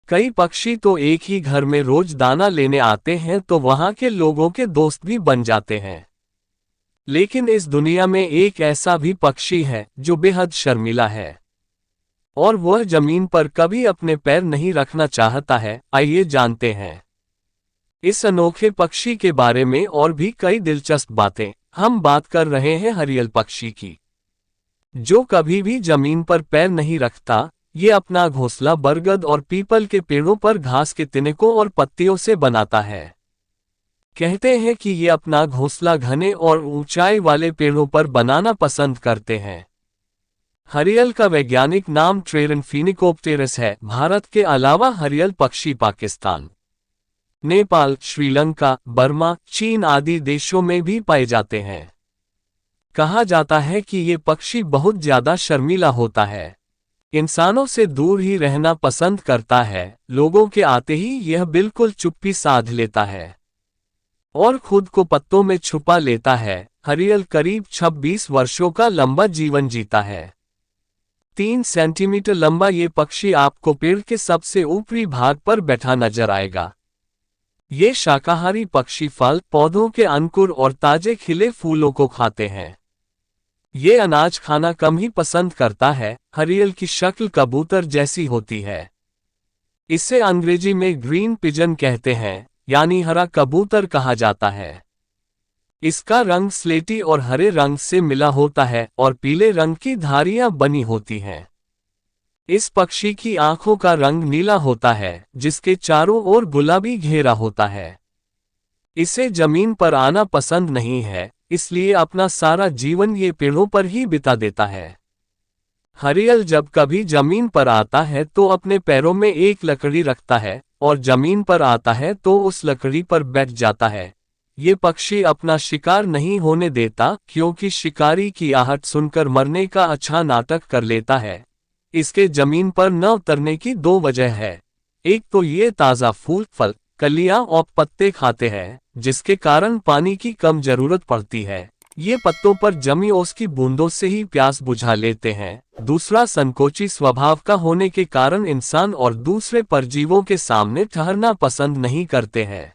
कई पक्षी तो एक ही घर में रोज दाना लेने आते हैं तो वहां के लोगों के दोस्त भी बन जाते हैं। लेकिन इस दुनिया में एक ऐसा भी पक्षी है जो बेहद शर्मीला है और वह जमीन पर कभी अपने पैर नहीं रखना चाहता है। आइए जानते हैं इस अनोखे पक्षी के बारे में और भी कई दिलचस्प बातें। हम बात कर रहे हैं हरियल पक्षी की, जो कभी भी जमीन पर पैर नहीं रखता। ये अपना घोंसला बरगद और पीपल के पेड़ों पर घास के तिनकों और पत्तियों से बनाता है। कहते हैं कि ये अपना घोंसला घने और ऊंचाई वाले पेड़ों पर बनाना पसंद करते हैं। हरियल का वैज्ञानिक नाम ट्रेरन फिनिकोप्टेरस है। भारत के अलावा हरियल पक्षी पाकिस्तान, नेपाल, श्रीलंका, बर्मा, चीन आदि देशों में भी पाए जाते हैं। कहा जाता है कि ये पक्षी बहुत ज्यादा शर्मीला होता है, इंसानों से दूर ही रहना पसंद करता है। लोगों के आते ही यह बिल्कुल चुप्पी साध लेता है और खुद को पत्तों में छुपा लेता है। हरियल करीब 26 वर्षों का लंबा जीवन जीता है। 3 सेंटीमीटर लंबा ये पक्षी आपको पेड़ के सबसे ऊपरी भाग पर बैठा नजर आएगा। ये शाकाहारी पक्षी फल, पौधों के अंकुर और ताजे खिले फूलों को खाते हैं। ये अनाज खाना कम ही पसंद करता है। हरियल की शक्ल कबूतर जैसी होती है। इसे अंग्रेजी में ग्रीन पिजन कहते हैं, यानी हरा कबूतर कहा जाता है। इसका रंग स्लेटी और हरे रंग से मिला होता है और पीले रंग की धारियां बनी होती हैं। इस पक्षी की आंखों का रंग नीला होता है, जिसके चारों ओर गुलाबी घेरा होता है। इसे जमीन पर आना पसंद नहीं है, इसलिए अपना सारा जीवन ये पेड़ों पर ही बिता देता है। हरियल जब कभी जमीन पर आता है तो अपने पैरों में एक लकड़ी रखता है और जमीन पर आता है तो उस लकड़ी पर बैठ जाता है। ये पक्षी अपना शिकार नहीं होने देता, क्योंकि शिकारी की आहट सुनकर मरने का अच्छा नाटक कर लेता है। इसके जमीन पर न उतरने की 2 वजह है। एक तो ये ताज़ा फूल, फल, कलियां और पत्ते खाते हैं, जिसके कारण पानी की कम जरूरत पड़ती है। ये पत्तों पर जमी ओस की बूंदों से ही प्यास बुझा लेते हैं। दूसरा, संकोची स्वभाव का होने के कारण इंसान और दूसरे परजीवों के सामने ठहरना पसंद नहीं करते हैं।